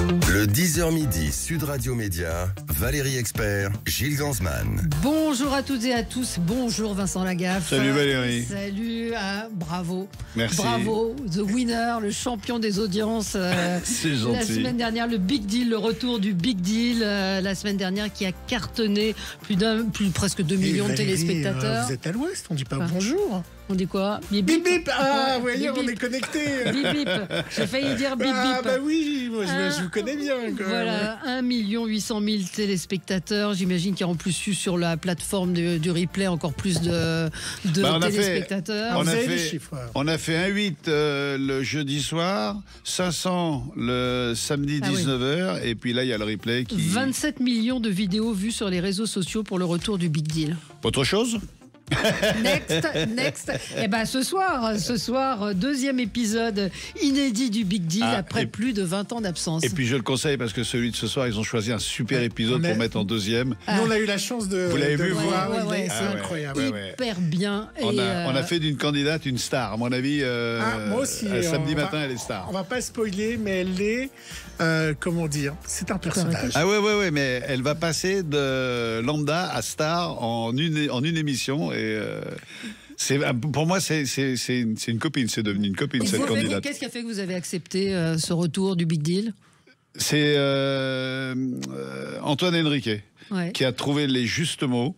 Le 10h midi, Sud Radio Média, Valérie Expert, Gilles Gansman. Bonjour à toutes et à tous, bonjour Vincent Lagaffe. Salut Valérie. Salut, bravo. Merci. Bravo, the winner, le champion des audiences. C'est gentil. La semaine dernière, le Big Deal, le retour du Big Deal, la semaine dernière qui a cartonné presque 2 millions de téléspectateurs. Vous êtes à l'ouest, on dit pas bonjour. On dit quoi? Bip Bip bip. Ah, vous voyez, on est connectés. Bip bip. J'ai failli dire bip bip. Ah bah oui, moi je vous connais bien. Voilà, 1 800 000 téléspectateurs. J'imagine qu'il y a en plus eu sur la plateforme du replay encore plus de téléspectateurs. On a fait 1,8 le jeudi soir, 500 le samedi 19h, et puis là il y a le replay qui... 27 millions de vidéos vues sur les réseaux sociaux pour le retour du Big Deal. Autre chose ? Next. Eh ben ce soir, deuxième épisode inédit du Big Deal après plus de 20 ans d'absence. Et puis je le conseille parce que celui de ce soir, ils ont choisi un super épisode pour mettre en deuxième. Nous on a eu la chance de... Vous l'avez vu, vous ? C'est incroyable. Hyper bien. On a fait d'une candidate une star. À mon avis, moi aussi, samedi matin, elle est star. On va pas spoiler, mais elle est... comment dire, c'est un personnage. Ah ouais, mais elle va passer de lambda à star en une émission. Et pour moi, c'est une copine. C'est devenu une copine, cette candidate. Qu'est-ce qui a fait que vous avez accepté ce retour du Big Deal ? C'est Antoine Henriquet qui a trouvé les justes mots,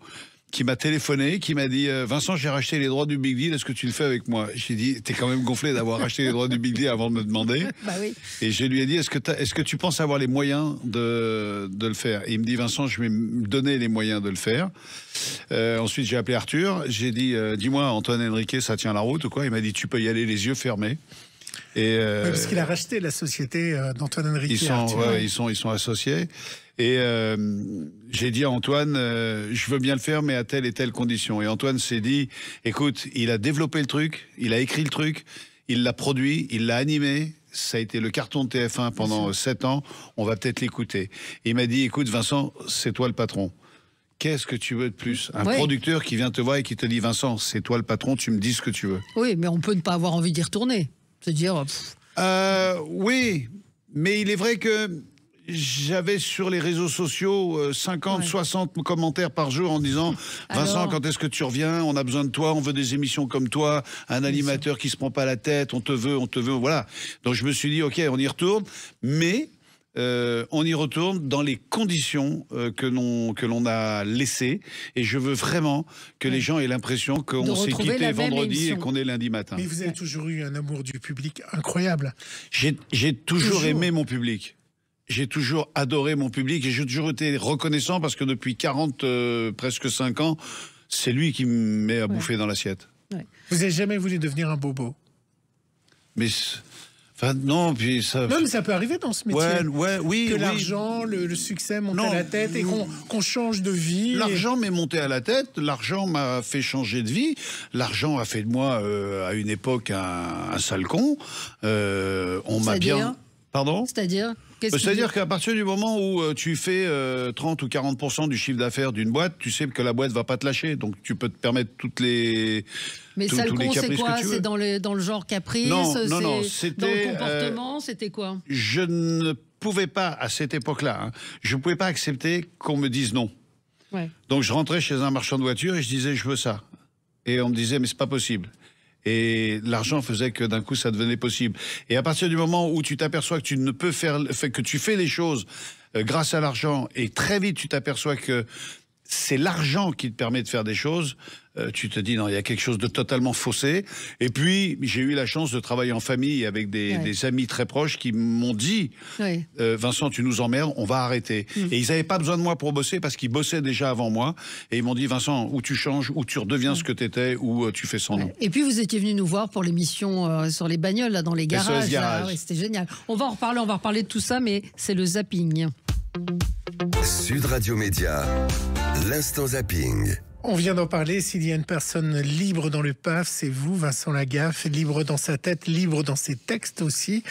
qui m'a téléphoné, qui m'a dit Vincent, j'ai racheté les droits du Big Deal, est-ce que tu le fais avec moi? J'ai dit, t'es quand même gonflé d'avoir racheté les droits du Big Deal avant de me demander. Bah oui. Et je lui ai dit, est-ce que tu penses avoir les moyens de le faire? Et il me dit, Vincent, je vais me donner les moyens de le faire. Ensuite, j'ai appelé Arthur, j'ai dit, dis-moi, Antoine Henriquet, ça tient la route ou quoi? Il m'a dit, tu peux y aller les yeux fermés. Et parce qu'il a racheté la société d'Antoine Henriquet. Ils sont associés. Et j'ai dit à Antoine, je veux bien le faire, mais à telle et telle condition. Et Antoine s'est dit, écoute, il a développé le truc, il a écrit le truc, il l'a produit, il l'a animé. Ça a été le carton de TF1 pendant 7 ans. On va peut-être l'écouter. Et il m'a dit, écoute, Vincent, c'est toi le patron. Qu'est-ce que tu veux de plus? Un producteur qui vient te voir et qui te dit, Vincent, c'est toi le patron, tu me dis ce que tu veux. Oui, mais on peut ne pas avoir envie d'y retourner. Se dire... oui, mais il est vrai que j'avais sur les réseaux sociaux 50, 60 commentaires par jour en disant Vincent, quand est-ce que tu reviens? On a besoin de toi, on veut des émissions comme toi, un animateur qui se prend pas la tête, on te veut, voilà. Donc je me suis dit, ok, on y retourne, mais on y retourne dans les conditions que l'on a laissées, et je veux vraiment que les gens aient l'impression qu'on s'est quitté vendredi et qu'on est lundi matin. Mais vous avez toujours eu un amour du public incroyable. J'ai toujours aimé mon public. J'ai toujours adoré mon public et j'ai toujours été reconnaissant parce que depuis 40, presque 5 ans, c'est lui qui me met à bouffer dans l'assiette. Ouais. Vous n'avez jamais voulu devenir un bobo? Mais... Enfin, non, puis ça... Non, mais ça peut arriver dans ce métier. Oui. Que l'argent, le succès monte à la tête et qu'on change de vie. L'argent m'est monté à la tête, l'argent m'a fait changer de vie, l'argent a fait de moi, à une époque, un sale con. On m'a bien... Pardon? C'est-à-dire qu'à partir du moment où tu fais 30 ou 40% du chiffre d'affaires d'une boîte, tu sais que la boîte va pas te lâcher. Donc tu peux te permettre toutes les... Mais sale con, c'est quoi? C'est dans le genre caprice? Non, c'était... Dans le comportement, c'était quoi? Je ne pouvais pas, à cette époque-là, je ne pouvais pas accepter qu'on me dise non. Ouais. Donc je rentrais chez un marchand de voitures et je disais, je veux ça. Et on me disait, mais c'est pas possible. Et l'argent faisait que d'un coup, ça devenait possible. Et à partir du moment où tu t'aperçois que tu ne peux faire, que tu fais les choses grâce à l'argent, et très vite tu t'aperçois que c'est l'argent qui te permet de faire des choses, tu te dis non, il y a quelque chose de totalement faussé. Et puis j'ai eu la chance de travailler en famille avec des amis très proches qui m'ont dit Vincent, tu nous emmerdes, on va arrêter. Et ils n'avaient pas besoin de moi pour bosser parce qu'ils bossaient déjà avant moi, et ils m'ont dit Vincent, ou tu changes, ou tu redeviens ce que tu étais, ou tu fais sans nous. Et puis vous étiez venu nous voir pour l'émission sur les bagnoles là, dans les garages. C'était génial. On va en reparler de tout ça, mais c'est le zapping. Sud Radio Média, l'instant zapping. On vient d'en parler, s'il y a une personne libre dans le PAF, c'est vous, Vincent Lagaffe, libre dans sa tête, libre dans ses textes aussi.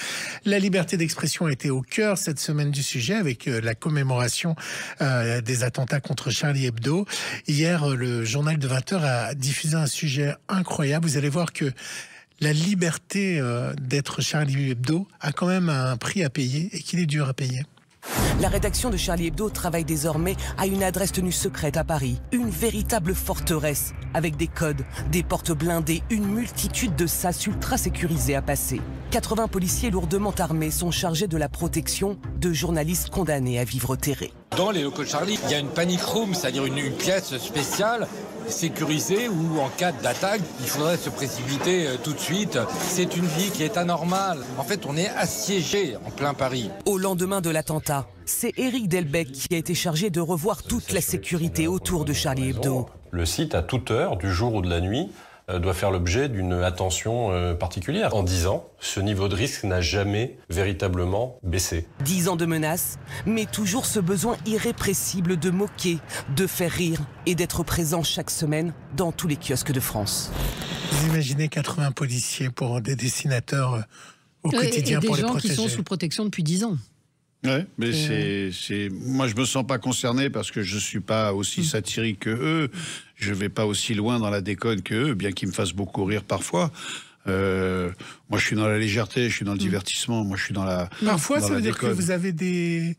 La liberté d'expression a été au cœur cette semaine du sujet avec la commémoration des attentats contre Charlie Hebdo. Hier, le journal de 20h a diffusé un sujet incroyable. Vous allez voir que la liberté d'être Charlie Hebdo a quand même un prix à payer et qu'il est dur à payer. La rédaction de Charlie Hebdo travaille désormais à une adresse tenue secrète à Paris. Une véritable forteresse, avec des codes, des portes blindées, une multitude de sas ultra sécurisés à passer. 80 policiers lourdement armés sont chargés de la protection de journalistes condamnés à vivre terrés. Dans les locaux de Charlie, il y a une panic room, c'est-à-dire une pièce spéciale, sécurisée, où en cas d'attaque, il faudrait se précipiter tout de suite. C'est une vie qui est anormale. En fait, on est assiégé en plein Paris. Au lendemain de l'attentat, c'est Éric Delbecq qui a été chargé de revoir toute la sécurité autour de Charlie Hebdo. Le site, à toute heure, du jour ou de la nuit, doit faire l'objet d'une attention particulière. En 10 ans, ce niveau de risque n'a jamais véritablement baissé. 10 ans de menaces, mais toujours ce besoin irrépressible de moquer, de faire rire et d'être présent chaque semaine dans tous les kiosques de France. Vous imaginez 80 policiers pour des dessinateurs au quotidien pour les protéger. Et des gens qui sont sous protection depuis 10 ans. Ouais, mais moi je me sens pas concerné parce que je suis pas aussi satirique que eux, je vais pas aussi loin dans la déconne que eux, bien qu'ils me fassent beaucoup rire parfois. Moi je suis dans la légèreté, je suis dans le divertissement, moi je suis dans la Parfois dans ça la veut dire déconne. que vous avez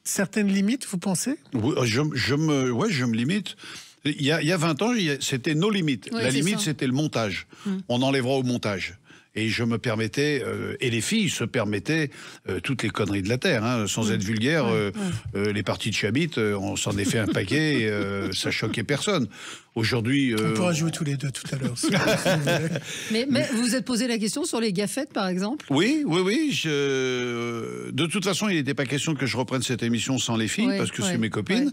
certaines limites, vous pensez? Oui, je me limite. Il y a 20 ans, c'était nos limites. Oui, la c'est limite, ça. c'était le montage. On enlèvera au montage. Et je me permettais, et les filles se permettaient toutes les conneries de la Terre, hein, sans être vulgaire. Les parties de Chabit, on s'en est fait un paquet, et, ça choquait personne. Aujourd'hui... On pourra jouer tous les deux tout à l'heure. Mais vous vous êtes posé la question sur les gaffettes, par exemple? Oui. De toute façon, il n'était pas question que je reprenne cette émission sans les filles, parce que c'est mes copines.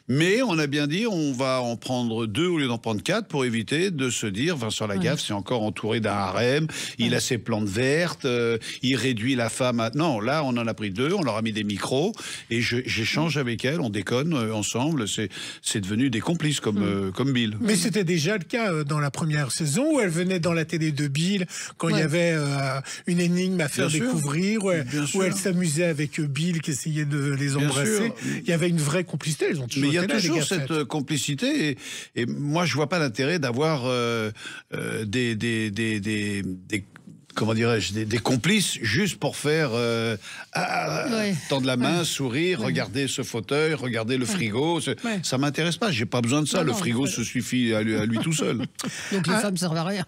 Mais on a bien dit, on va en prendre 2 au lieu d'en prendre 4 pour éviter de se dire, Vincent Lagaffe, c'est encore entouré d'un harem, il a ses plantes vertes, il réduit la femme à... Non, là, on en a pris 2, on leur a mis des micros, et j'échange avec elle, on déconne ensemble, c'est devenu des complices comme Bill. Mais c'était déjà le cas dans la première saison où elle venait dans la télé de Bill quand il y avait une énigme à faire découvrir, où elle s'amusait avec Bill qui essayait de les embrasser. Il y avait une vraie complicité, ils ont toujours. Mais il y a toujours cette complicité et moi je vois pas l'intérêt d'avoir comment dirais-je, des complices juste pour faire tendre la main, sourire, regarder ce fauteuil, regarder le frigo. Ça m'intéresse pas, j'ai pas besoin de ça. Le frigo se suffit à lui tout seul. Donc les femmes servent à rien.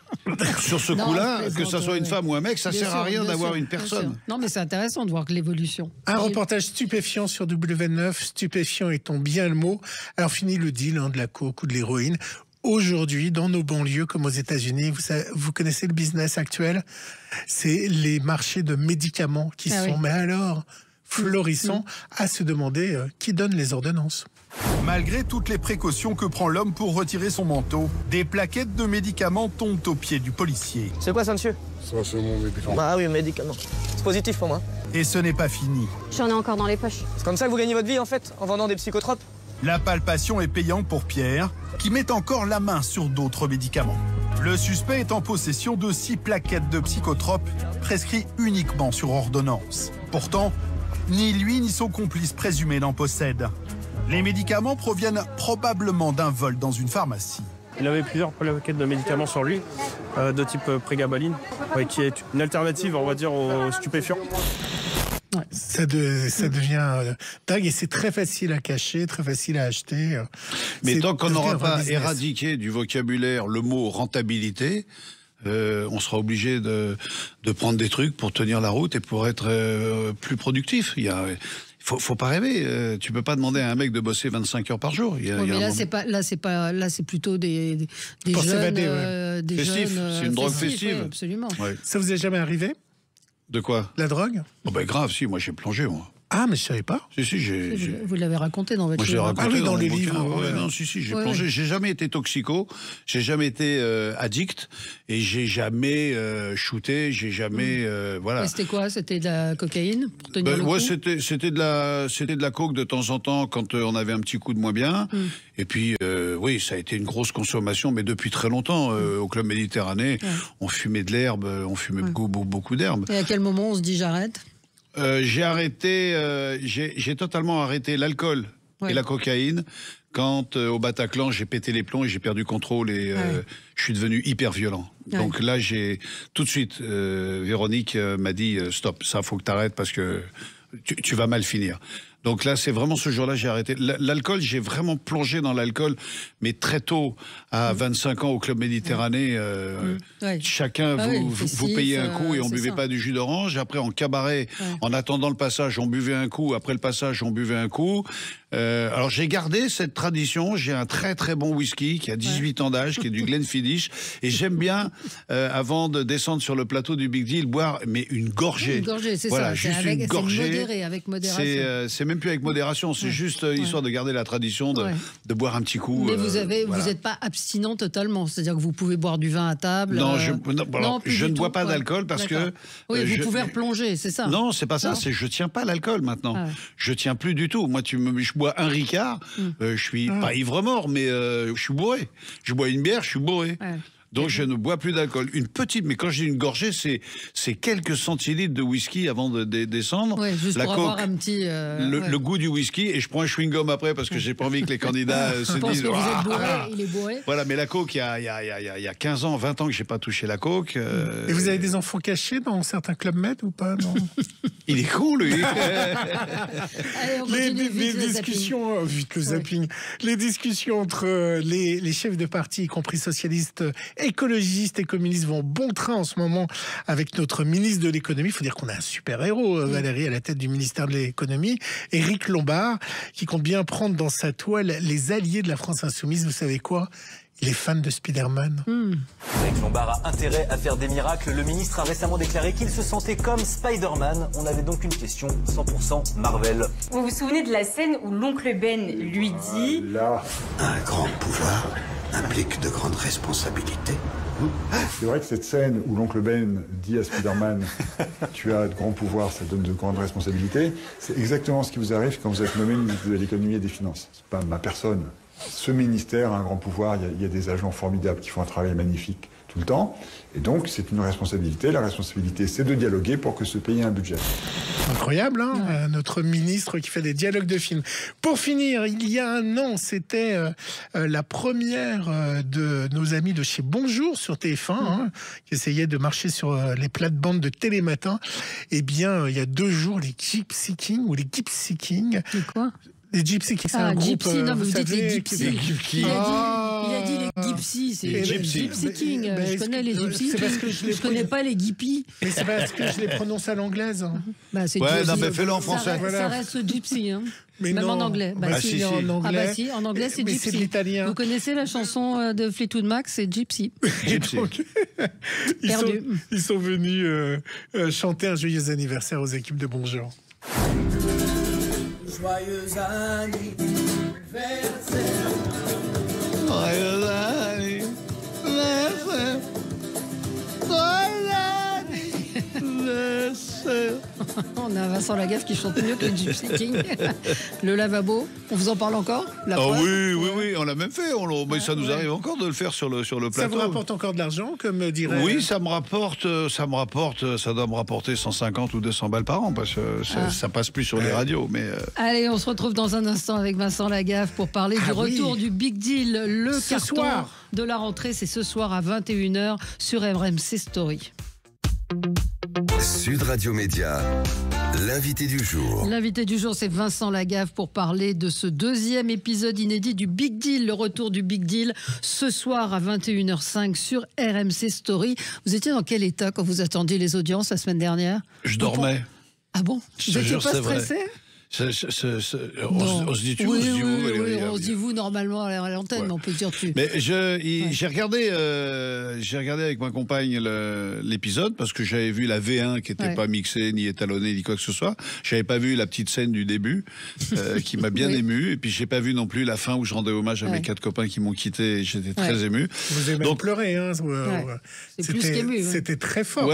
Sur ce coup-là, que ça soit une femme ou un mec, ça sert à rien d'avoir une personne. Non, mais c'est intéressant de voir que l'évolution. Un reportage stupéfiant sur W9, stupéfiant étant bien le mot. Alors fini le deal de la coke ou de l'héroïne. Aujourd'hui, dans nos banlieues comme aux États-Unis, vous connaissez le business actuel? C'est les marchés de médicaments qui sont, mais alors, florissants, à se demander qui donne les ordonnances. Malgré toutes les précautions que prend l'homme pour retirer son manteau, des plaquettes de médicaments tombent aux pieds du policier. C'est quoi ça, monsieur? Ça, c'est mon médicament. Ah oui, médicament. C'est positif pour moi. Et ce n'est pas fini. J'en ai encore dans les poches. C'est comme ça que vous gagnez votre vie, en fait, en vendant des psychotropes? La palpation est payante pour Pierre, qui met encore la main sur d'autres médicaments. Le suspect est en possession de 6 plaquettes de psychotropes prescrits uniquement sur ordonnance. Pourtant, ni lui ni son complice présumé n'en possèdent. Les médicaments proviennent probablement d'un vol dans une pharmacie. Il avait plusieurs plaquettes de médicaments sur lui, de type prégabaline, qui est une alternative, on va dire, aux stupéfiants. Ça devient dingue et c'est très facile à cacher, très facile à acheter. Mais tant qu'on n'aura pas éradiqué du vocabulaire le mot rentabilité, on sera obligé de prendre des trucs pour tenir la route et pour être plus productif. Faut pas rêver. Tu peux pas demander à un mec de bosser 25 heures par jour. Là, c'est plutôt des pour jeunes, s'évader, des festifs. jeunes. C'est une drogue festive. festive. Oui, absolument. Ouais. Ça vous est jamais arrivé? De quoi? La drogue? Oh ben grave, si. Moi, j'ai plongé, moi. Ah, mais je savais pas. Si, Vous l'avez raconté dans votre livre. Ah oui, dans les livres. Non, j'ai plongé. J'ai jamais été toxico, j'ai jamais été addict et j'ai jamais shooté, j'ai jamais voilà. C'était quoi? C'était de la cocaïne pour tenir le coup? Ouais, c'était de la coke de temps en temps quand on avait un petit coup de moins bien. Et puis oui, ça a été une grosse consommation, mais depuis très longtemps au Club Méditerranée, on fumait de l'herbe, on fumait beaucoup d'herbe. Et à quel moment on se dit j'arrête? J'ai totalement arrêté l'alcool Et la cocaïne, quand au Bataclan, j'ai pété les plombs et j'ai perdu contrôle et je suis devenu hyper violent. Donc là, j'ai tout de suite, Véronique m'a dit stop, ça faut que t'arrêtes parce que tu vas mal finir. Donc là, c'est vraiment ce jour-là, j'ai arrêté. L'alcool, j'ai vraiment plongé dans l'alcool, mais très tôt, à 25 ans, au Club Méditerranée. Chacun, vous payez un coup et on buvait pas du jus d'orange. Après, en cabaret, en attendant le passage, on buvait un coup. Après le passage, on buvait un coup. Alors, j'ai gardé cette tradition. J'ai un très, très bon whisky qui a 18 ans d'âge, qui est du Glenfiddich. Et j'aime bien, avant de descendre sur le plateau du Big Deal, boire, mais une gorgée. Une gorgée, c'est voilà, ça. Juste une gorgée. Modéré, avec modération. C'est même plus avec modération, c'est juste histoire de garder la tradition de boire un petit coup. Mais vous n'êtes pas abstinent totalement, c'est-à-dire que vous pouvez boire du vin à table. Non, je ne bois pas d'alcool parce que. Oui, vous pouvez replonger, c'est ça. Non, c'est pas ça, c'est je tiens pas l'alcool maintenant. Je tiens plus du tout. Moi, je bois un Ricard, je suis pas ivre-mort, mais je suis bourré. Je bois une bière, je suis bourré. Donc je ne bois plus d'alcool. Une petite, mais quand je dis une gorgée, c'est quelques centilitres de whisky avant de descendre. Juste la pour coke, avoir un petit... le goût du whisky, et je prends un chewing-gum après parce que j'ai pas envie que les candidats se disent... Que vous êtes bourré, il est bourré. Voilà, mais la coke, il y a 15 ans, 20 ans que j'ai pas touché la coke. Et vous avez des enfants cachés dans certains clubs med ou pas? Non. Il est con, lui. Allez, les discussions, vite le zapping, les discussions entre les chefs de parti, y compris socialistes, écologistes et communistes, vont bon train en ce moment avec notre ministre de l'économie. Il faut dire qu'on a un super héros, Valérie, à la tête du ministère de l'économie, Éric Lombard, qui compte bien prendre dans sa toile les alliés de la France insoumise. Vous savez quoi? Il est fan de Spider-Man. Éric Lombard a intérêt à faire des miracles. Le ministre a récemment déclaré qu'il se sentait comme Spider-Man. On avait donc une question 100% Marvel. Vous vous souvenez de la scène où l'oncle Ben lui dit là, un grand pouvoir implique de grandes responsabilités. C'est vrai que cette scène où l'oncle Ben dit à Spider-Man « Tu as de grands pouvoirs, ça donne de grandes responsabilités », c'est exactement ce qui vous arrive quand vous êtes nommé ministre de l'économie et des finances. C'est pas ma personne. Ce ministère a un grand pouvoir, il y a des agents formidables qui font un travail magnifique tout le temps. Et donc, c'est une responsabilité. La responsabilité, c'est de dialoguer pour que ce pays ait un budget. Incroyable, hein, notre ministre qui fait des dialogues de films. Pour finir, il y a un an, c'était la première de nos amis de chez Bonjour sur TF1, qui essayaient de marcher sur les plates-bandes de Télématin. Eh bien, il y a 2 jours, les Gypsy Kings ou les Gypsy Kings. C'est quoi? Les Gypsy Kings, c'est un groupe... Gypsy, non, vous dites les Gypsy. Il a dit les Gypsy, c'est Gypsy King. Je connais les Gypsy. Je connais pas les Gypsy. Mais c'est parce que je les prononce à l'anglaise. C'est non, mais fais-le en français. Ça reste Gypsy, hein. Mais même non. en anglais. Si. En anglais. Si, en anglais, c'est Gypsy. C'est de l'italien. Vous connaissez la chanson de Fleetwood Mac, c'est Gypsy. Gypsy. Ils sont venus chanter un joyeux anniversaire aux équipes de Bonjour. Joyeux anniversaire. Joyeux anniversaire. On a Vincent Lagaffe qui chante mieux que les Gypsy Kings. Le lavabo, on vous en parle encore? Oui, on l'a même fait. Mais ça nous arrive encore de le faire sur le plateau. Ça vous rapporte encore de l'argent, comme dirait... Oui, ça doit me rapporter 150 ou 200 balles par an, parce que ça passe plus sur les radios. Mais Allez, on se retrouve dans un instant avec Vincent Lagaffe pour parler du retour du Big Deal. Le carton de la rentrée, c'est ce soir à 21h sur RMC Story. Sud Radio Média, l'invité du jour. L'invité du jour, c'est Vincent Lagaffe pour parler de ce 2e épisode inédit du Big Deal, le retour du Big Deal, ce soir à 21h05 sur RMC Story. Vous étiez dans quel état quand vous attendiez les audiences la semaine dernière? Je dormais. Ah bon? Vous n'étiez pas stressé? On se dit tu, on se dit vous normalement à l'antenne, mais on peut dire tu. Mais j'ai regardé avec ma compagne l'épisode parce que j'avais vu la V1 qui n'était pas mixée, ni étalonnée, ni quoi que ce soit. J'avais pas vu la petite scène du début qui m'a bien ému, et puis j'ai pas vu non plus la fin où je rendais hommage à mes 4 copains qui m'ont quitté. Et j'étais très ému. Vous avez même pleuré, hein. C'est plus qu'ému. C'était très fort.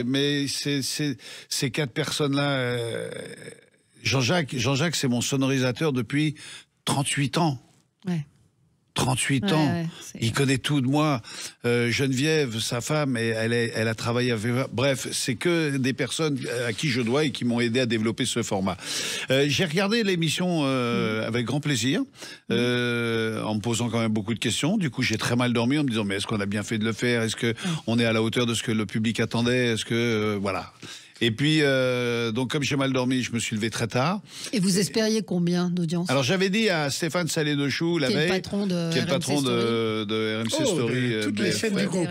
Mais ces 4 personnes-là. Jean-Jacques, c'est mon sonorisateur depuis 38 ans. 38 ans. Il connaît tout de moi. Geneviève, sa femme, elle a travaillé avec... Bref, c'est que des personnes à qui je dois et qui m'ont aidé à développer ce format. J'ai regardé l'émission avec grand plaisir, en me posant quand même beaucoup de questions. Du coup, j'ai très mal dormi en me disant, mais est-ce qu'on a bien fait de le faire? Est-ce qu'on est à la hauteur de ce que le public attendait? Est-ce que... voilà. Et puis, donc comme j'ai mal dormi, je me suis levé très tard. Et vous espériez combien d'audience? Alors j'avais dit à Stéphane Salé-de-Chou la veille, qui est le patron de RMC Story, toutes les chaînes du groupe,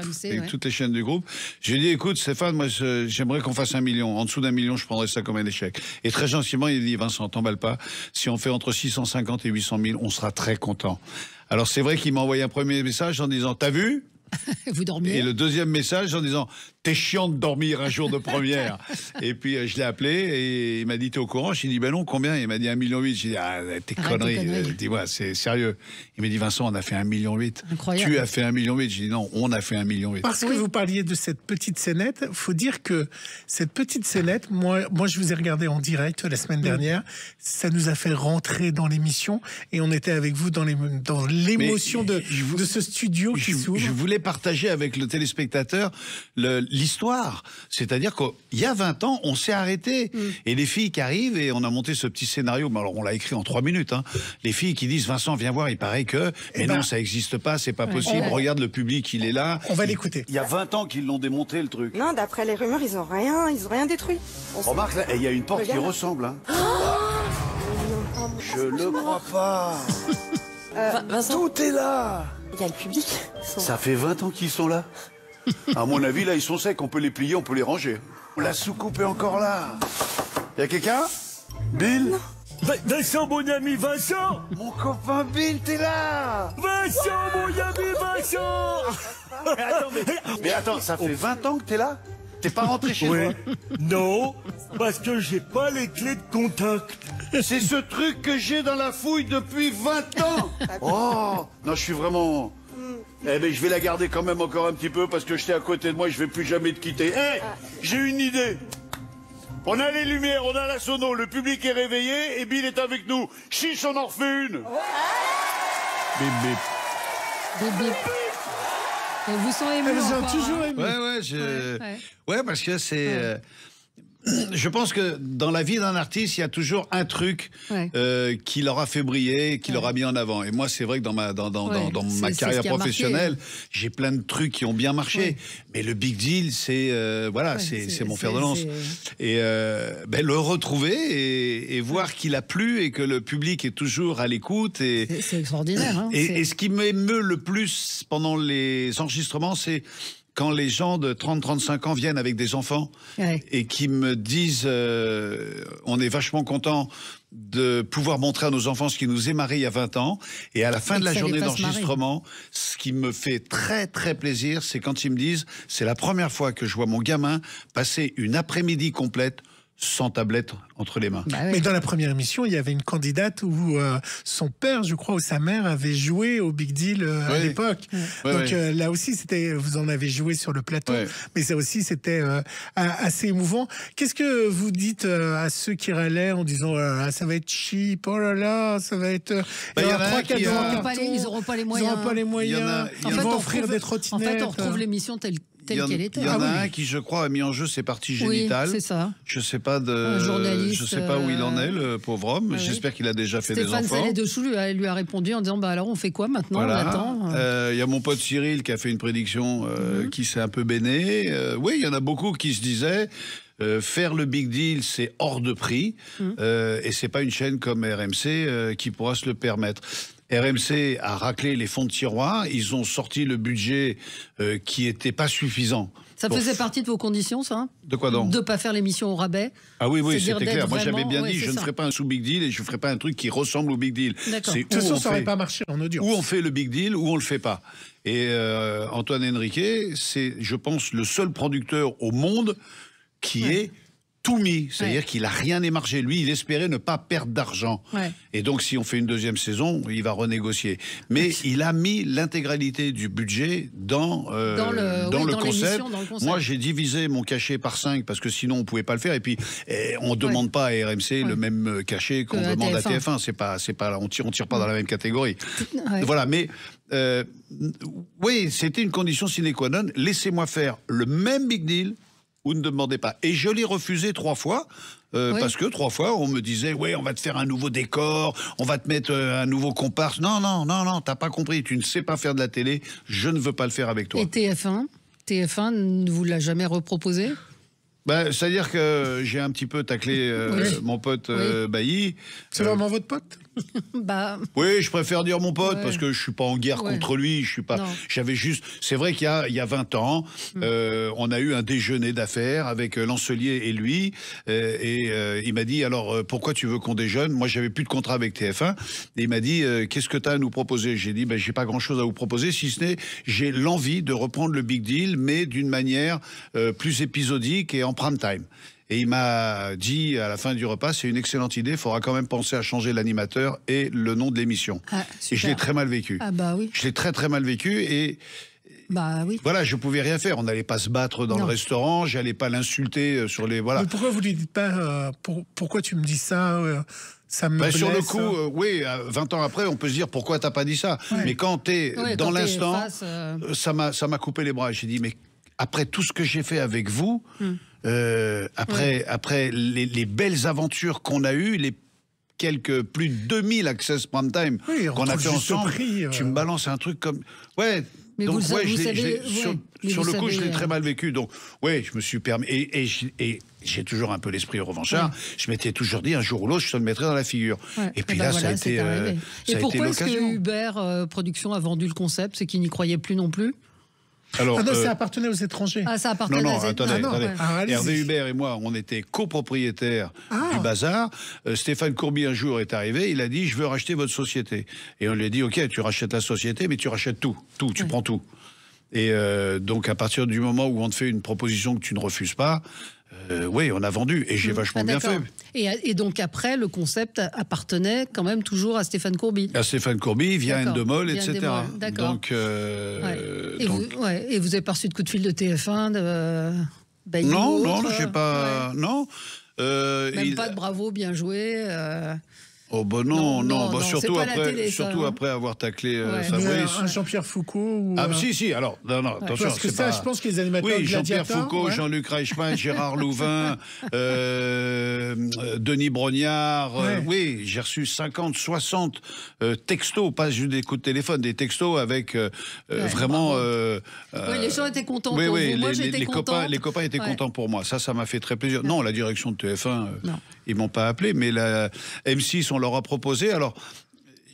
toutes les chaînes du groupe. J'ai dit, écoute Stéphane, moi j'aimerais qu'on fasse 1 million. En dessous d'1 million, je prendrais ça comme un échec. Et très gentiment, il dit, Vincent, t'emballe pas. Si on fait entre 650 et 800 000, on sera très content. Alors c'est vrai qu'il m'a envoyé un premier message en disant, t'as vu? Vous dormiez? Et le deuxième message en disant, t'es chiant de dormir un jour de première. Et puis je l'ai appelé et il m'a dit, t'es au courant? J'ai dit, ben non, combien? Il m'a dit 1,8 million. J'ai dit, ah, t'es conneries. Dis-moi, c'est sérieux. Il m'a dit, Vincent, on a fait 1,8 million. Incroyable. Tu as fait 1,8 million. J'ai dit, non, on a fait 1,8 million. Parce que vous parliez de cette petite scénette, faut dire que cette petite scénette, moi je vous ai regardé en direct la semaine dernière, ça nous a fait rentrer dans l'émission et on était avec vous dans l'émotion de ce studio qui s'ouvre. Je voulais partager avec le téléspectateur l'histoire. C'est-à-dire qu'il y a 20 ans, on s'est arrêté. Et les filles qui arrivent, et on a monté ce petit scénario, mais alors on l'a écrit en 3 minutes, hein. Les filles qui disent, Vincent, viens voir, il paraît que... Mais non, ça n'existe pas, c'est pas possible. Regarde le public, il est là. On va l'écouter. Il y a 20 ans qu'ils l'ont démonté, le truc. Non, d'après les rumeurs, ils ont rien détruit. Remarque, là, il y a une porte qui ressemble. Hein. Je le crois pas. Vincent, tout est là. il y a le public. Ça fait 20 ans qu'ils sont là. À mon avis, là, ils sont secs. On peut les plier, on peut les ranger. La soucoupe est encore là. Y a quelqu'un? Bill? Vincent, mon ami Vincent! Mon copain Bill, t'es là! Vincent, mon ami Vincent! Mais attends, ça fait 20 ans que t'es là? T'es pas rentré chez toi? Non, parce que j'ai pas les clés de contact. C'est ce truc que j'ai dans la fouille depuis 20 ans! Oh! Non, je suis vraiment... Eh ben, je vais la garder quand même encore un petit peu parce que j'étais à côté de moi, je vais plus jamais te quitter. Hé! J'ai une idée! On a les lumières, on a la sono, le public est réveillé et Bill est avec nous. Chiche, on en refait une. Bip, bip. Bip, bip. Et vous sont émus. Elles ont encore, toujours hein. ému. Ouais, parce que c'est... Je pense que dans la vie d'un artiste, il y a toujours un truc qui l'aura fait briller, qui l'aura mis en avant. Et moi, c'est vrai que dans ma carrière professionnelle, j'ai plein de trucs qui ont bien marché. Mais le big deal, c'est c'est mon fer de lance. Et le retrouver et voir qu'il a plu et que le public est toujours à l'écoute. C'est extraordinaire. Hein, et ce qui m'émeut le plus pendant les enregistrements, c'est quand les gens de 30-35 ans viennent avec des enfants et qui me disent on est vachement content de pouvoir montrer à nos enfants ce qui nous est marré il y a 20 ans. Et à la fin de la journée d'enregistrement, ce qui me fait très très plaisir, c'est quand ils me disent c'est la première fois que je vois mon gamin passer une après-midi complète sans tablette entre les mains. Mais dans la première émission, il y avait une candidate où son père, je crois, ou sa mère avait joué au Big Deal à l'époque. Donc là aussi, vous en avez joué sur le plateau, mais ça aussi, c'était assez émouvant. Qu'est-ce que vous dites à ceux qui râlaient en disant ça va être cheap, oh là là, ça va être... ils n'auront pas les moyens. Ils n'auront pas les moyens. Ils vont offrir des trottinettes. En fait, on retrouve l'émission telle qu'elle était. Il y en a un qui, je crois, a mis en jeu ses parties génitales. C'est ça. Je sais pas journaliste, je sais pas où il en est, le pauvre homme. J'espère qu'il a déjà fait des enfants. Stéphane Salé-de-Chou lui a répondu en disant alors on fait quoi maintenant? Voilà. On attend. Il y a mon pote Cyril qui a fait une prédiction qui s'est un peu béné. Oui, il y en a beaucoup qui se disaient faire le big deal, c'est hors de prix. Et c'est pas une chaîne comme RMC qui pourra se le permettre. RMC a raclé les fonds de tiroir, ils ont sorti le budget qui était pas suffisant. Ça faisait partie de vos conditions, ça? De quoi donc? De ne pas faire l'émission au rabais? Ah oui, c'était clair. Moi, j'avais bien dit, je ne ferai pas un sous-big deal et je ne ferai pas un truc qui ressemble au big deal. C'est où ça n'aurait pas marché en audience. Ou on fait le big deal, ou on ne le fait pas. Et Antoine Henriquet, c'est, je pense, le seul producteur au monde qui est tout mis, c'est-à-dire qu'il n'a rien émargé. Lui, il espérait ne pas perdre d'argent. Ouais. Et donc, si on fait une deuxième saison, il va renégocier. Mais il a mis l'intégralité du budget dans le concept. Moi, j'ai divisé mon cachet par 5 parce que sinon, on ne pouvait pas le faire. Et puis, on ne demande pas à RMC le même cachet qu'on demande à TF1. On tire pas dans la même catégorie. Ouais. Voilà, mais... oui, c'était une condition sine qua non. Laissez-moi faire le même big deal ou ne demandez pas. Et je l'ai refusé 3 fois. Parce que 3 fois, on me disait, on va te faire un nouveau décor, on va te mettre un nouveau comparse. Non, t'as pas compris, tu ne sais pas faire de la télé, je ne veux pas le faire avec toi. Et TF1 ne vous l'a jamais reproposé ? C'est-à-dire que j'ai un petit peu taclé mon pote Bailly. C'est vraiment votre pote ? Oui, je préfère dire mon pote parce que je suis pas en guerre contre lui. Je suis pas. J'avais juste. C'est vrai qu'il y a 20 ans, on a eu un déjeuner d'affaires avec Lancelier et lui, et il m'a dit alors pourquoi tu veux qu'on déjeune ? Moi, j'avais plus de contrat avec TF1, et il m'a dit qu'est-ce que tu as à nous proposer ? J'ai dit j'ai pas grand-chose à vous proposer, si ce n'est j'ai l'envie de reprendre le Big Deal, mais d'une manière plus épisodique et en prime time. Et il m'a dit à la fin du repas, c'est une excellente idée, il faudra quand même penser à changer l'animateur et le nom de l'émission. Et je l'ai très mal vécu. Oui. Je l'ai très très mal vécu et... oui. Voilà, je pouvais rien faire. On n'allait pas se battre dans le restaurant, j'allais pas l'insulter sur les... Voilà. Mais pourquoi vous lui dites pas pourquoi tu me dis ça ça me blesse. Sur le coup, 20 ans après, on peut se dire pourquoi t'as pas dit ça. Mais quand t'es dans l'instant, ça m'a coupé les bras. J'ai dit mais après tout ce que j'ai fait avec vous... Après les belles aventures qu'on a eues, les plus de 2000 Access Prime Time qu'on a fait ensemble, tu me balances un truc comme... Mais donc, sur le coup, je l'ai très mal vécu. Donc, je me suis permis... Et j'ai toujours un peu l'esprit revanchard. Je m'étais toujours dit, un jour ou l'autre, je te le mettrai dans la figure. Et puis là, ça a été l'occasion. Et pourquoi est-ce que Hubert Production a vendu le concept ? C'est qu'il n'y croyait plus non plus ? Alors, ça appartenait aux étrangers. Ça appartenait aux étrangers. Attendez. Hervé Hubert et moi, on était copropriétaires du bazar. Stéphane Courby, un jour, est arrivé. Il a dit, je veux racheter votre société. Et on lui a dit, OK, tu rachètes la société, mais tu rachètes tout. Tu prends tout. Et donc, à partir du moment où on te fait une proposition que tu ne refuses pas, on a vendu et j'ai vachement bien fait. Et donc après, le concept appartenait quand même toujours à Stéphane Courby. À Stéphane Courby, via Endemol, etc. D'accord. Donc, et vous avez pas reçu de coup de fil de TF1 Non, j'ai pas... Non. Même pas de bravo, bien joué Oh non, surtout après avoir taclé Fabrice. Un Jean-Pierre Foucault si, alors, non, attention. Parce que je pense que les animateurs Jean-Pierre Foucault, Jean-Luc Reichmann, Gérard Louvain, Denis Brognard, j'ai reçu 50, 60 textos, pas juste des coups de téléphone, des textos avec vraiment... les gens étaient contents pour vous, moi j'étais contente. Les copains étaient contents pour moi, ça m'a fait très plaisir. Non, la direction de TF1, ils m'ont pas appelé, mais la M6, on leur a proposé. Alors,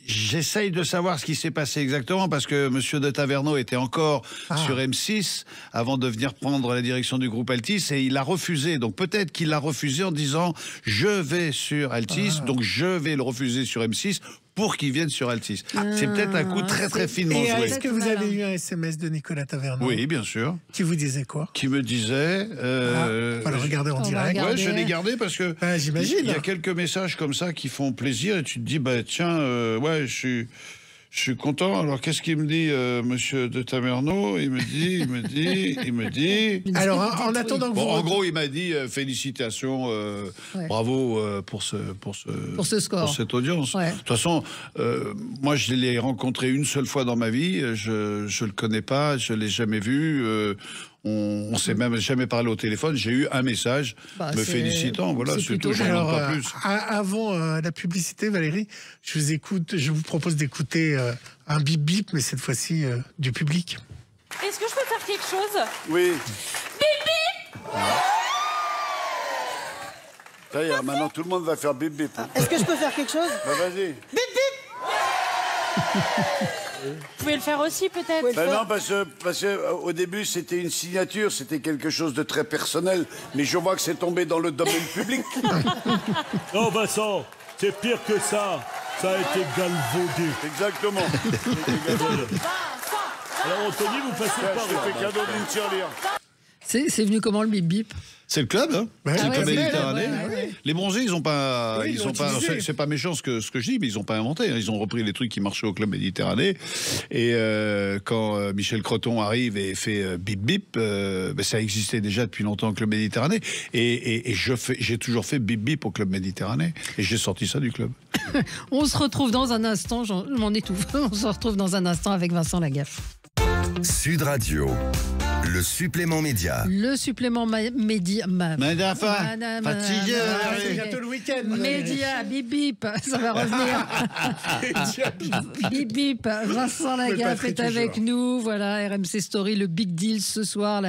j'essaye de savoir ce qui s'est passé exactement parce que M. de Taverneau était encore sur M6 avant de venir prendre la direction du groupe Altice et il a refusé. Donc peut-être qu'il l'a refusé en disant je vais sur Altice, donc je vais le refuser sur M6 pour qu'il vienne sur Altice. C'est peut-être un coup très très finement joué. Est-ce que vous avez eu un SMS de Nicolas Taverneau ? Oui, bien sûr. Qui vous disait quoi ? Qui me disait... on va le regarder en direct. Je l'ai gardé parce que j'imagine. Il y a quelques messages comme ça qui font plaisir et tu te dis, tiens, je suis content. Alors, qu'est-ce qu'il me dit, monsieur de Taverneau ? Il me dit... Alors, en attendant que vous... en gros, il m'a dit, félicitations, bravo pour ce score. Pour cette audience. De toute façon, moi, je l'ai rencontré une seule fois dans ma vie. Je le connais pas, je l'ai jamais vu. On s'est même jamais parlé au téléphone. J'ai eu un message me félicitant. Voilà, c'est tout. Je n'en pas plus. Avant la publicité, Valérie, je vous propose d'écouter un bip bip, mais cette fois-ci du public. Est-ce que je peux faire quelque chose ? Oui. Bip bip. Ça y est, maintenant tout le monde va faire bip bip. Est-ce que je peux faire quelque chose ? Vas-y. Bip bip. Vous pouvez le faire aussi, peut-être. Non, parce que au début, c'était une signature, c'était quelque chose de très personnel. Mais je vois que c'est tombé dans le domaine public. Non, Vincent, c'est pire que ça. Ça a été galvaudé. Exactement. Alors, Anthony, vous passez par là. C'était cadeau d'une tirelire. C'est venu comment le bip bip? C'est le club, hein. Ouais, C'est le club c'est méditerranéen. ouais. Les bronzés, ils n'ont pas. Oui, ils ont utilisé. C'est pas méchant ce que je dis, mais ils n'ont pas inventé. Ils ont repris les trucs qui marchaient au club méditerranéen. Et quand Michel Croton arrive et fait bip bip, ça existait déjà depuis longtemps au club méditerranéen. Et j'ai toujours fait bip bip au club méditerranéen. Et j'ai sorti ça du club. On se retrouve dans un instant, je m'en étouffe. On se retrouve dans un instant avec Vincent Lagaffe. Sud Radio, le supplément média. Le supplément média. Fatigué. C'est bientôt le week-end. Média, bip bip, ça va revenir. Bip bip, Vincent Lagaffe est avec nous. Voilà, RMC Story, le Big Deal ce soir,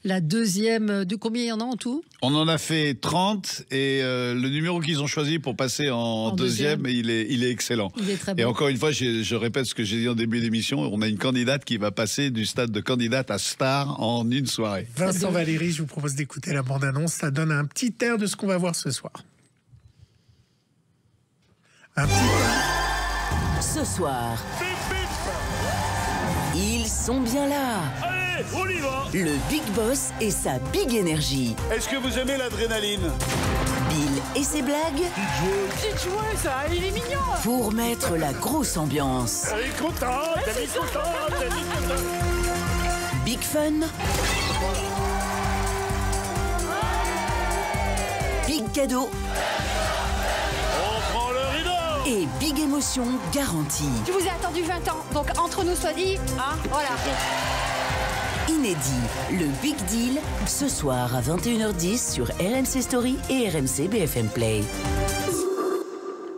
la deuxième. De combien il y en a en tout? On en a fait 30 et le numéro qu'ils ont choisi pour passer en deuxième, il est excellent. Il est très bon. Et encore une fois, je répète ce que j'ai dit en début d'émission, on a une candidate qui va passer du stade de candidate à star en une soirée. Vincent Valéry, je vous propose d'écouter la bande-annonce. Ça donne un petit air de ce qu'on va voir ce soir. Un petit air. Ce soir, ils sont bien là. Allez, on y va. Le Big Boss et sa Big Énergie. Est-ce que vous aimez l'adrénaline? Bill et ses blagues. Petite joueuse, ça, il est mignon. Pour mettre la grosse ambiance. Elle est contente, elle est contente, elle est contente. Big Fun. Big Cadeau. On prend le rideau. Et Big Émotion garantie. Je vous ai attendu 20 ans, donc entre nous soit dit, hein, voilà. Inédit, le Big Deal, ce soir à 21h10 sur RMC Story et RMC BFM Play.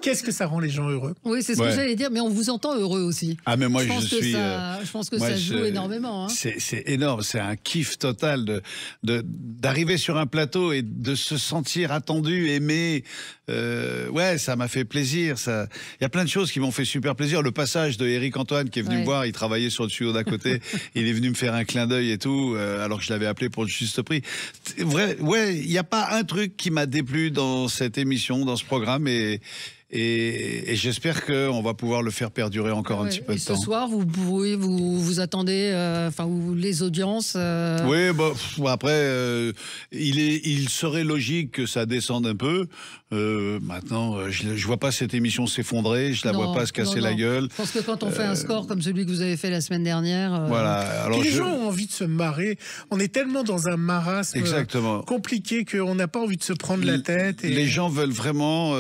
Qu'est-ce que ça rend les gens heureux? Oui, c'est ce que j'allais dire, mais on vous entend heureux aussi. Ah, mais moi, je pense que ça joue énormément. Hein. C'est énorme, c'est un kiff total d'arriver sur un plateau et de se sentir attendu, aimé. Ouais, ça m'a fait plaisir. Il y a plein de choses qui m'ont fait super plaisir. Le passage de Éric Antoine qui est venu me voir, il travaillait sur le studio d'à côté, il est venu me faire un clin d'œil et tout, alors que je l'avais appelé pour le juste prix. Vrai, ouais, il n'y a pas un truc qui m'a déplu dans cette émission, dans ce programme, et j'espère qu'on va pouvoir le faire perdurer encore un petit peu de temps. Ce soir, vous attendez, les audiences. Oui, après, il serait logique que ça descende un peu. Maintenant, je vois pas cette émission s'effondrer, je la vois pas se casser la gueule. Je pense que quand on fait un score comme celui que vous avez fait la semaine dernière, voilà. Alors les gens ont envie de se marrer. On est tellement dans un marasme compliqué qu'on n'a pas envie de se prendre la tête. Les gens veulent vraiment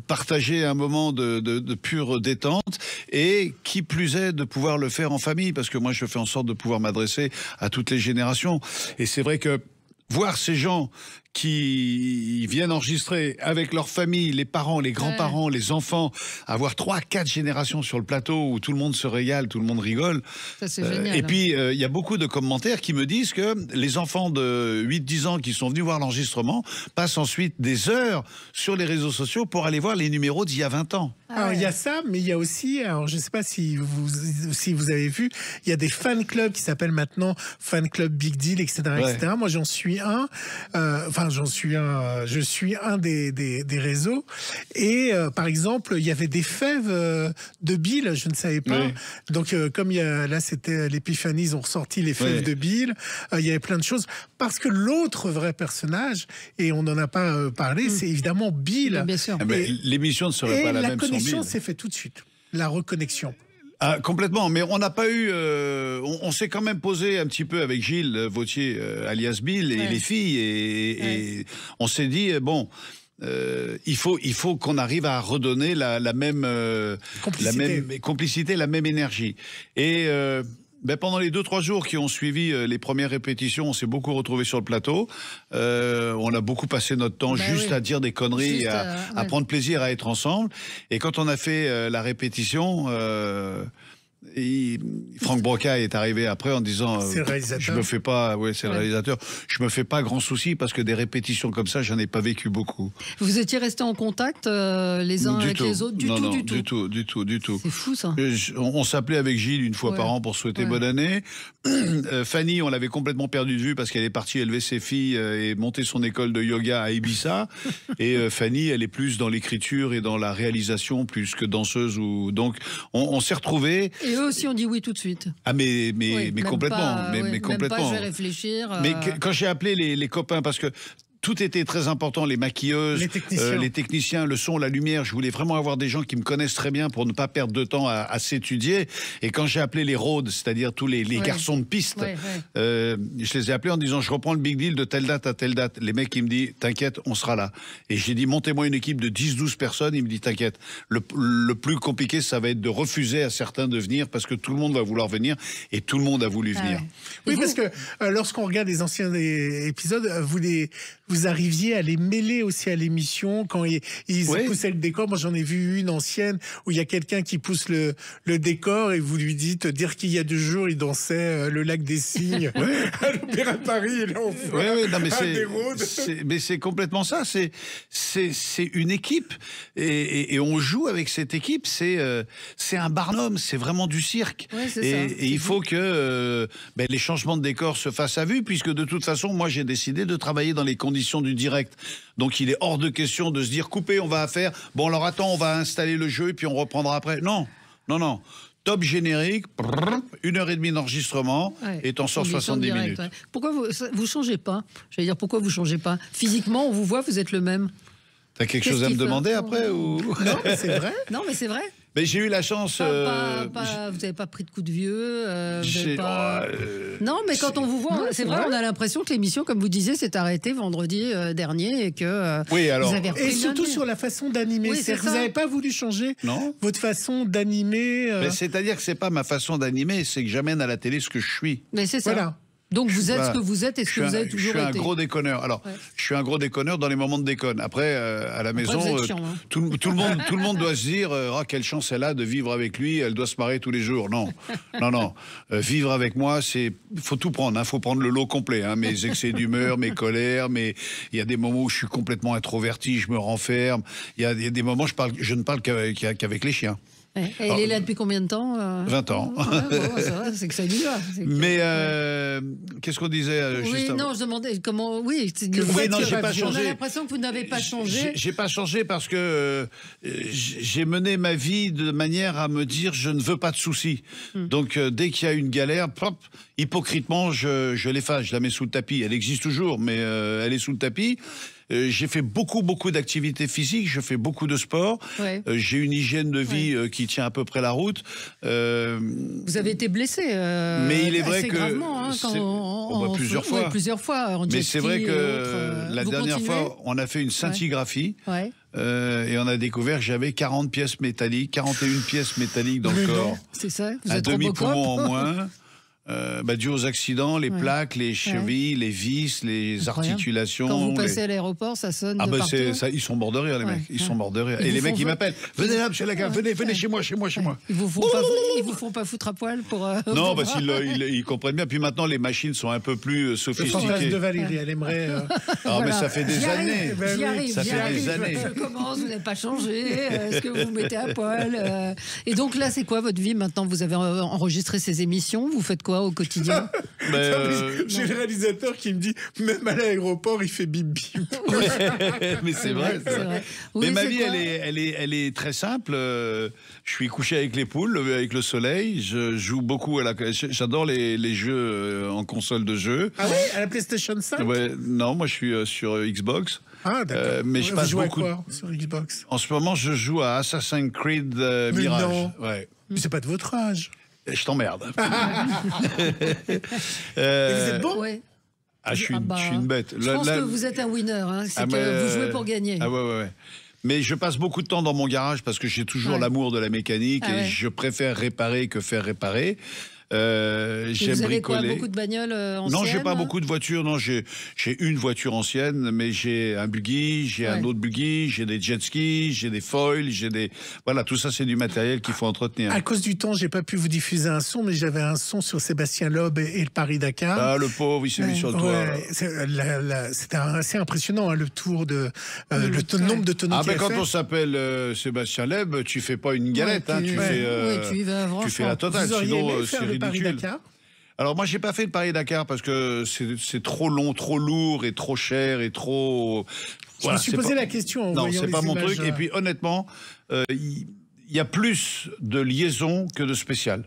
partager un moment de pure détente et qui plus est de pouvoir le faire en famille, parce que moi je fais en sorte de pouvoir m'adresser à toutes les générations. Et c'est vrai que voir ces gens qui viennent enregistrer avec leur famille, les parents, les grands-parents, les enfants, avoir 3-4 générations sur le plateau où tout le monde se régale, tout le monde rigole. Ça, c'est génial. Et puis, il y a beaucoup de commentaires qui me disent que les enfants de 8-10 ans qui sont venus voir l'enregistrement passent ensuite des heures sur les réseaux sociaux pour aller voir les numéros d'il y a 20 ans. Alors, il y a ça, mais il y a aussi, alors je ne sais pas si vous avez vu, il y a des fan clubs qui s'appellent maintenant Fan Club Big Deal, etc. etc. Moi, j'en suis un. Je suis un des réseaux. Et par exemple, il y avait des fèves de Bill, je ne savais pas. Oui. Donc, comme là, c'était l'épiphanie, ils ont ressorti les fèves de Bill. Il y avait plein de choses. Parce que l'autre vrai personnage, et on n'en a pas parlé, c'est évidemment Bill. Oui, bien sûr. L'émission ne serait pas la même sans Bill. La connexion s'est faite tout de suite. La reconnexion. Ah, complètement, mais on n'a pas eu... on s'est quand même posé un petit peu avec Gilles Vautier, alias Bill, et les filles, et on s'est dit, bon... il faut qu'on arrive à redonner la même complicité, la même énergie. Et pendant les 2-3 jours qui ont suivi les premières répétitions, on s'est beaucoup retrouvés sur le plateau. On a beaucoup passé notre temps à dire des conneries, à prendre plaisir à être ensemble. Et quand on a fait la répétition... Franck Broca est arrivé après en disant c'est le réalisateur. Je me fais pas, c'est le réalisateur. Je me fais pas grand souci parce que des répétitions comme ça, j'en ai pas vécu beaucoup. Vous étiez restés en contact les uns avec les autres, du tout. C'est fou ça. On s'appelait avec Gilles une fois par an pour souhaiter bonne année. Fanny, on l'avait complètement perdu de vue parce qu'elle est partie élever ses filles et monter son école de yoga à Ibiza. Et Fanny, elle est plus dans l'écriture et dans la réalisation plus que danseuse. Donc on s'est retrouvés. Et Et eux aussi ont dit oui tout de suite. Ah mais complètement, mais complètement. Même pas, je vais réfléchir. Mais quand j'ai appelé les copains, parce que tout était très important, les maquilleuses, les techniciens, le son, la lumière. Je voulais vraiment avoir des gens qui me connaissent très bien pour ne pas perdre de temps à s'étudier. Et quand j'ai appelé les roads, c'est-à-dire tous les garçons de piste, je les ai appelés en disant je reprends le big deal de telle date à telle date. Les mecs, ils me disent t'inquiète, on sera là. Et j'ai dit montez-moi une équipe de 10-12 personnes. Ils me disent t'inquiète. Le plus compliqué, ça va être de refuser à certains de venir parce que tout le monde va vouloir venir et tout le monde a voulu venir. Oui, parce que lorsqu'on regarde les anciens épisodes, vous arriviez à les mêler aussi à l'émission quand ils poussaient le décor. Moi, j'en ai vu une ancienne où il y a quelqu'un qui pousse le décor et vous lui dites dire qu'il y a 2 jours, il dansait le lac des Cygnes à l'Opéra de Paris. Et là, on mais c'est complètement ça. C'est une équipe et on joue avec cette équipe. C'est un barnum. C'est vraiment du cirque. Et il faut que les changements de décor se fassent à vue, puisque de toute façon, moi, j'ai décidé de travailler dans les conditions du direct. Donc il est hors de question de se dire coupez, on va faire. Bon alors attends, on va installer le jeu et puis on reprendra après. Non. Top générique, 1h30 d'enregistrement et t'en sors 70 minutes. Pourquoi vous changez pas? J'allais dire pourquoi vous changez pas? Physiquement, on vous voit, vous êtes le même. T'as quelque chose à me demander après ou... Non, mais c'est vrai. Non, mais c'est vrai. Mais j'ai eu la chance. Vous n'avez pas pris de coup de vieux. Non, mais quand on vous voit, c'est vrai, on a l'impression que l'émission, comme vous disiez, s'est arrêtée vendredi dernier et que vous avez repris. Et surtout sur la façon d'animer. Vous n'avez pas voulu changer votre façon d'animer. C'est-à-dire que c'est pas ma façon d'animer, c'est que j'amène à la télé ce que je suis. Mais c'est ça. Voilà. Donc vous êtes ce que vous êtes et ce que vous avez toujours été. Je suis un gros déconneur. Alors, je suis un gros déconneur dans les moments de déconne. Après, à la maison, tout le monde doit se dire quelle chance elle a de vivre avec lui, elle doit se marrer tous les jours. Non. Vivre avec moi, faut tout prendre. Faut prendre le lot complet. Mes excès d'humeur, mes colères, il y a des moments où je suis complètement introverti, je me renferme. Il y a des moments où je ne parle qu'avec les chiens. Et elle est là depuis combien de temps 20 ans. C'est que ça lui va. Mais qu'est-ce qu'on disait juste avant ? Non, je demandais comment. Oui, j'ai pas changé. On a l'impression que vous n'avez pas changé. J'ai pas changé parce que j'ai mené ma vie de manière à me dire je ne veux pas de soucis. Donc dès qu'il y a une galère, hypocritement, je l'efface, je la mets sous le tapis. Elle existe toujours, mais elle est sous le tapis. J'ai fait beaucoup d'activités physiques, je fais beaucoup de sport. J'ai une hygiène de vie qui tient à peu près la route. Vous avez été blessé. Mais il est vrai que gravement, plusieurs fois. Plusieurs fois. Mais c'est vrai que la dernière fois, on a fait une scintigraphie. Et on a découvert que j'avais 41 pièces métalliques dans le corps. C'est ça. Vous un êtes demi-poumon en moins. Dû aux accidents, les plaques, les chevilles, les vis, les articulations. Quand vous passez à l'aéroport, ça sonne de partout. Ils sont morts de rire, les mecs. Ils sont morts de rire. Et les mecs, ils m'appellent. Venez là, monsieur Lagaffe, venez chez moi. Ils vous font pas foutre à poil pour... Non, parce qu'ils comprennent bien. Puis maintenant, les machines sont un peu plus sophistiquées. De Valérie, elle aimerait... mais ça fait des années. Ça fait des années. Je commence, vous n'avez pas changé. Est-ce que vous vous mettez à poil Et donc là, c'est quoi votre vie maintenant? Vous avez enregistré ces émissions. Vous faites quoi au quotidien? J'ai le réalisateur qui me dit même à l'aéroport il fait bip bip. Mais c'est vrai. Mais ma vie elle est très simple. Je suis couché avec les poules, avec le soleil. Je joue beaucoup j'adore les jeux en console de jeu. Ah oui, à la PlayStation 5? Non, moi je suis sur Xbox. Ah d'accord. Mais je passe beaucoup à quoi sur Xbox? En ce moment, je joue à Assassin's Creed Mirage. Non. Mais c'est pas de votre âge. Je t'emmerde. Et vous êtes bon? Je suis une bête. Je pense que vous êtes un winner. C'est que vous jouez pour gagner. Ouais. Mais je passe beaucoup de temps dans mon garage parce que j'ai toujours l'amour de la mécanique et je préfère réparer que faire réparer. J'aime vous avez bricoler. Beaucoup de bagnoles anciennes? Non, j'ai pas beaucoup de voitures. Non, j'ai une voiture ancienne, mais j'ai un buggy, j'ai un autre buggy, j'ai des jet skis, j'ai des foils, voilà, tout ça c'est du matériel qu'il faut entretenir. À cause du temps, j'ai pas pu vous diffuser un son, mais j'avais un son sur Sébastien Loeb et le Paris-Dakar. Ah, le pauvre, il s'est mis sur le toit. C'était assez impressionnant, le tour de le nombre de tonneaux. Mais quand on s'appelle Sébastien Loeb, tu fais pas une galette, tu fais la totale. Sinon, c'est ridicule. Paris-Dakar? Alors moi j'ai pas fait le Paris-Dakar parce que c'est trop long, trop lourd et trop cher et trop... Je me suis posé la question en voyant les images. Non, c'est pas mon truc. Et puis honnêtement, il il y a plus de liaison que de spécial.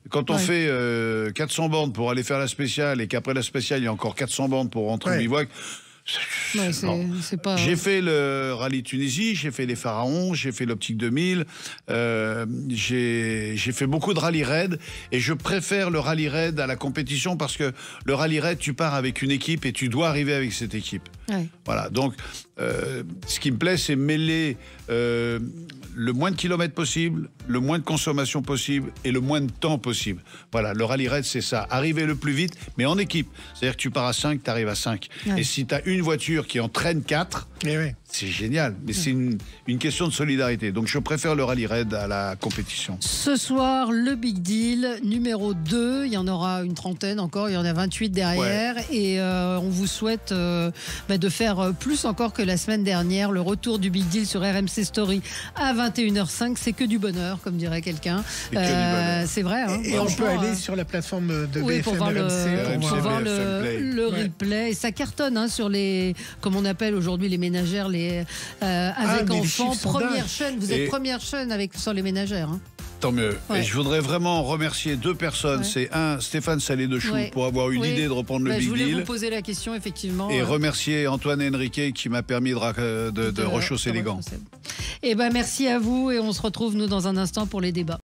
Quand on fait 400 bornes pour aller faire la spéciale et qu'après la spéciale, il y a encore 400 bornes pour rentrer au bivouac... c'est pas... J'ai fait le rallye Tunisie, j'ai fait les Pharaons, j'ai fait l'Optique 2000, j'ai fait beaucoup de rallye raid et je préfère le rallye raid à la compétition parce que le rallye raid, tu pars avec une équipe et tu dois arriver avec cette équipe. Voilà, donc ce qui me plaît, c'est mêler le moins de kilomètres possible, le moins de consommation possible et le moins de temps possible. Voilà, le rallye raid, c'est ça. Arriver le plus vite, mais en équipe. C'est-à-dire que tu pars à 5, tu arrives à 5. Et si tu as une voiture qui en traîne 4, c'est génial. Mais c'est une question de solidarité. Donc je préfère le rallye raid à la compétition. Ce soir, le Big Deal numéro 2. Il y en aura une trentaine encore. Il y en a 28 derrière. Et on vous souhaite de faire plus encore que la semaine dernière. Le retour du Big Deal sur RMC Story à 21h05. C'est que du bonheur, comme dirait quelqu'un. C'est vrai. Hein, et on peut aller sur la plateforme de BFM pour voir RMC. Pour voir le replay. Et ça cartonne sur les, comme on appelle aujourd'hui les ménagères, avec enfants. Première chaîne. Vous êtes première chaîne sur les ménagères. Hein. Tant mieux. Et je voudrais vraiment remercier 2 personnes. C'est Stéphane Salé de Chou pour avoir eu l'idée de reprendre le Big Deal. Je voulais vous poser la question, effectivement. Et remercier Antoine Henriquet qui m'a permis de rechausser les gants. Merci à vous et on se retrouve nous dans un instant pour les débats.